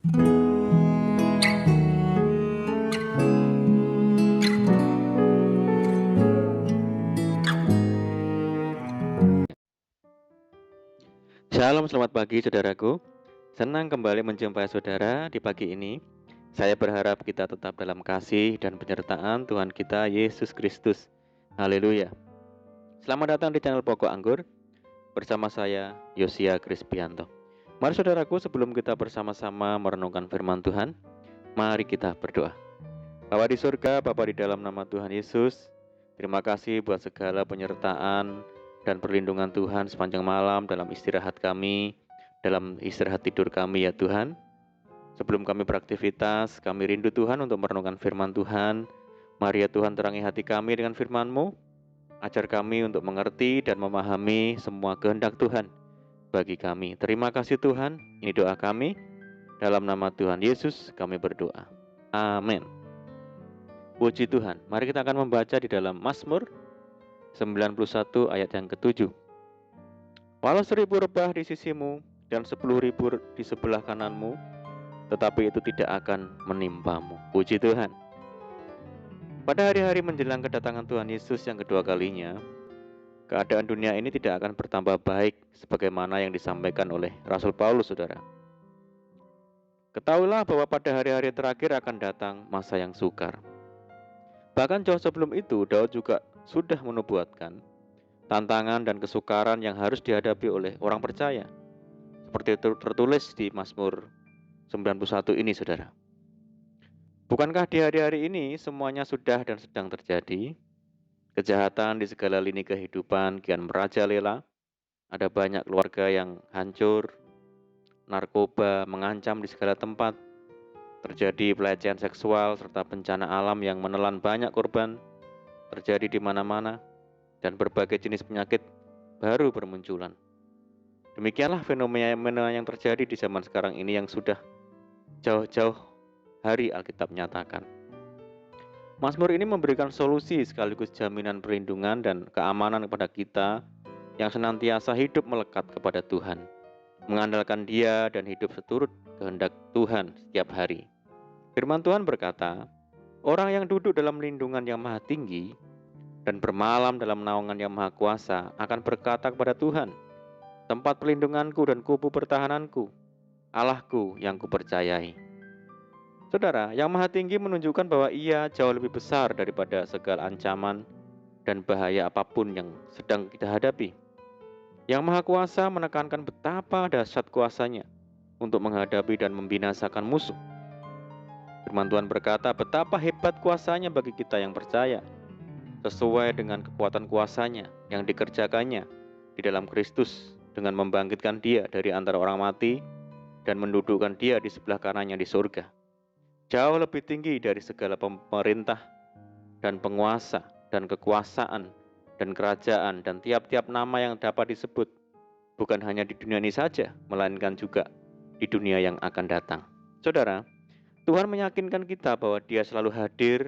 Shalom, selamat pagi saudaraku. Senang kembali menjumpai saudara di pagi ini. Saya berharap kita tetap dalam kasih dan penyertaan Tuhan kita Yesus Kristus. Haleluya. Selamat datang di channel Pokok Anggur bersama saya Yosia Krispianto. Mari saudaraku, sebelum kita bersama-sama merenungkan firman Tuhan, mari kita berdoa. Bapa di surga, Bapa di dalam nama Tuhan Yesus, terima kasih buat segala penyertaan dan perlindungan Tuhan sepanjang malam dalam istirahat kami, dalam istirahat tidur kami ya Tuhan. Sebelum kami beraktivitas, kami rindu Tuhan untuk merenungkan firman Tuhan. Mari ya Tuhan, terangi hati kami dengan firman-Mu, ajar kami untuk mengerti dan memahami semua kehendak Tuhan bagi kami. Terima kasih Tuhan, ini doa kami. Dalam nama Tuhan Yesus kami berdoa. Amin. Puji Tuhan. Mari kita akan membaca di dalam Mazmur 91 ayat yang ke-7. Walau 1000 rebah di sisimu dan 10.000 di sebelah kananmu, tetapi itu tidak akan menimpamu. Puji Tuhan. Pada hari-hari menjelang kedatangan Tuhan Yesus yang kedua kalinya, keadaan dunia ini tidak akan bertambah baik sebagaimana yang disampaikan oleh Rasul Paulus, saudara. Ketahuilah bahwa pada hari-hari terakhir akan datang masa yang sukar. Bahkan jauh sebelum itu, Daud juga sudah menubuatkan tantangan dan kesukaran yang harus dihadapi oleh orang percaya. Seperti itu tertulis di Mazmur 91 ini, saudara. Bukankah di hari-hari ini semuanya sudah dan sedang terjadi? Kejahatan di segala lini kehidupan kian merajalela. Ada banyak keluarga yang hancur, narkoba mengancam di segala tempat, terjadi pelecehan seksual serta bencana alam yang menelan banyak korban terjadi di mana-mana, dan berbagai jenis penyakit baru bermunculan. Demikianlah fenomena yang terjadi di zaman sekarang ini yang sudah jauh-jauh hari Alkitab nyatakan. Mazmur ini memberikan solusi sekaligus jaminan perlindungan dan keamanan kepada kita yang senantiasa hidup melekat kepada Tuhan, mengandalkan Dia dan hidup seturut kehendak Tuhan setiap hari. Firman Tuhan berkata, orang yang duduk dalam lindungan yang maha tinggi dan bermalam dalam naungan yang maha kuasa akan berkata kepada Tuhan, tempat perlindunganku dan kubu pertahananku, Allahku yang kupercayai. Saudara, yang maha tinggi menunjukkan bahwa Ia jauh lebih besar daripada segala ancaman dan bahaya apapun yang sedang kita hadapi. Yang maha kuasa menekankan betapa dahsyat kuasanya untuk menghadapi dan membinasakan musuh. Firman Tuhan berkata, betapa hebat kuasanya bagi kita yang percaya, sesuai dengan kekuatan kuasanya yang dikerjakannya di dalam Kristus dengan membangkitkan Dia dari antara orang mati dan mendudukkan Dia di sebelah kanannya di surga. Jauh lebih tinggi dari segala pemerintah dan penguasa dan kekuasaan dan kerajaan dan tiap-tiap nama yang dapat disebut, bukan hanya di dunia ini saja, melainkan juga di dunia yang akan datang. Saudara, Tuhan meyakinkan kita bahwa Dia selalu hadir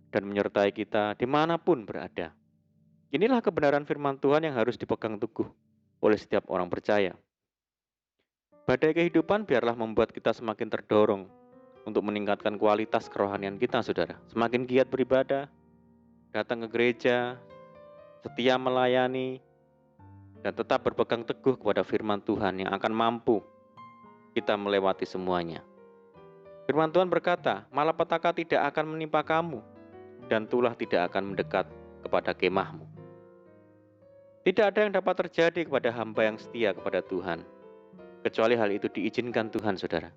dan menyertai kita dimanapun berada. Inilah kebenaran firman Tuhan yang harus dipegang teguh oleh setiap orang percaya. Badai kehidupan biarlah membuat kita semakin terdorong untuk meningkatkan kualitas kerohanian kita, saudara. Semakin giat beribadah, datang ke gereja, setia melayani, dan tetap berpegang teguh kepada firman Tuhan yang akan mampu kita melewati semuanya. Firman Tuhan berkata, malapetaka tidak akan menimpa kamu, dan tulah tidak akan mendekat kepada kemahmu. Tidak ada yang dapat terjadi kepada hamba yang setia kepada Tuhan, kecuali hal itu diizinkan Tuhan, saudara.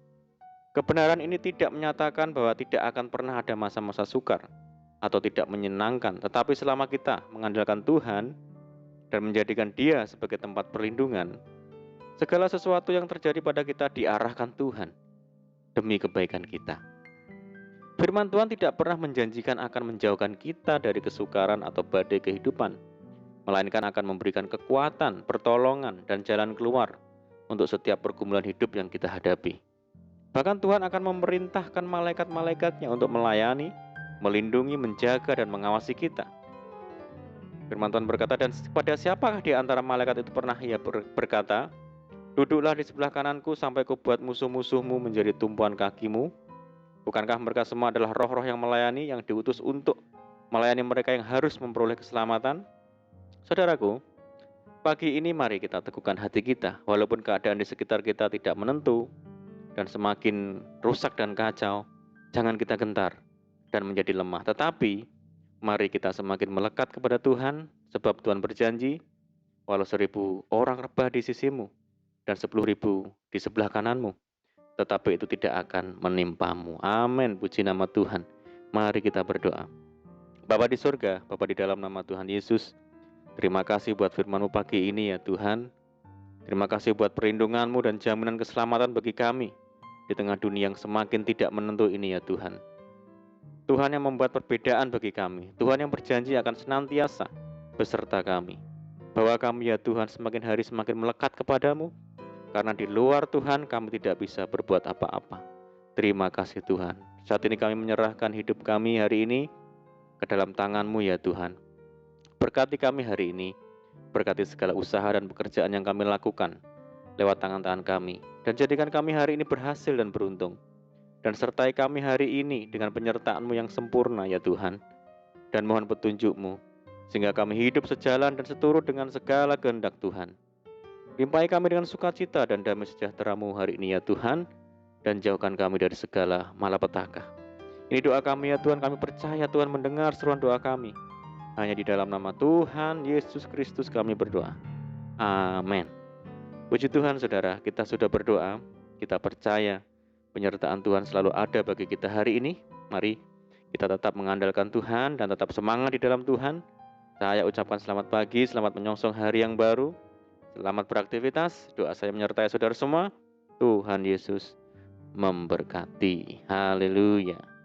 Kebenaran ini tidak menyatakan bahwa tidak akan pernah ada masa-masa sukar atau tidak menyenangkan, tetapi selama kita mengandalkan Tuhan dan menjadikan Dia sebagai tempat perlindungan, segala sesuatu yang terjadi pada kita diarahkan Tuhan demi kebaikan kita. Firman Tuhan tidak pernah menjanjikan akan menjauhkan kita dari kesukaran atau badai kehidupan, melainkan akan memberikan kekuatan, pertolongan, dan jalan keluar untuk setiap pergumulan hidup yang kita hadapi. Bahkan Tuhan akan memerintahkan malaikat-malaikatnya untuk melayani, melindungi, menjaga, dan mengawasi kita. Firman Tuhan berkata, dan kepada siapakah di antara malaikat itu pernah Ia berkata, Duduklah di sebelah kananku sampai kubuat musuh-musuhmu menjadi tumpuan kakimu. Bukankah mereka semua adalah roh-roh yang melayani, yang diutus untuk melayani mereka yang harus memperoleh keselamatan? Saudaraku, pagi ini mari kita teguhkan hati kita, walaupun keadaan di sekitar kita tidak menentu dan semakin rusak dan kacau, jangan kita gentar dan menjadi lemah. Tetapi, mari kita semakin melekat kepada Tuhan, sebab Tuhan berjanji, walau 1.000 orang rebah di sisimu dan 10.000 di sebelah kananmu, tetapi itu tidak akan menimpamu. Amin, puji nama Tuhan. Mari kita berdoa. Bapa di surga, Bapa di dalam nama Tuhan Yesus, terima kasih buat firman-Mu pagi ini ya Tuhan. Terima kasih buat perlindungan-Mu dan jaminan keselamatan bagi kami di tengah dunia yang semakin tidak menentu ini ya Tuhan. Tuhan yang membuat perbedaan bagi kami. Tuhan yang berjanji akan senantiasa beserta kami. Bahwa kami ya Tuhan semakin hari semakin melekat kepadamu. Karena di luar Tuhan kami tidak bisa berbuat apa-apa. Terima kasih Tuhan. Saat ini kami menyerahkan hidup kami hari ini ke dalam tangan-Mu ya Tuhan. Berkati kami hari ini. Berkati segala usaha dan pekerjaan yang kami lakukan lewat tangan-tangan kami. Dan jadikan kami hari ini berhasil dan beruntung. Dan sertai kami hari ini dengan penyertaan-Mu yang sempurna ya Tuhan. Dan mohon petunjuk-Mu, sehingga kami hidup sejalan dan seturut dengan segala kehendak Tuhan. Limpahi kami dengan sukacita dan damai sejahtera-Mu hari ini ya Tuhan, dan jauhkan kami dari segala malapetaka. Ini doa kami ya Tuhan, kami percaya Tuhan mendengar seruan doa kami. Hanya di dalam nama Tuhan Yesus Kristus kami berdoa. Amin. Puji Tuhan saudara, kita sudah berdoa, kita percaya penyertaan Tuhan selalu ada bagi kita hari ini. Mari kita tetap mengandalkan Tuhan dan tetap semangat di dalam Tuhan. Saya ucapkan selamat pagi, selamat menyongsong hari yang baru. Selamat beraktivitas, doa saya menyertai saudara semua. Tuhan Yesus memberkati. Haleluya.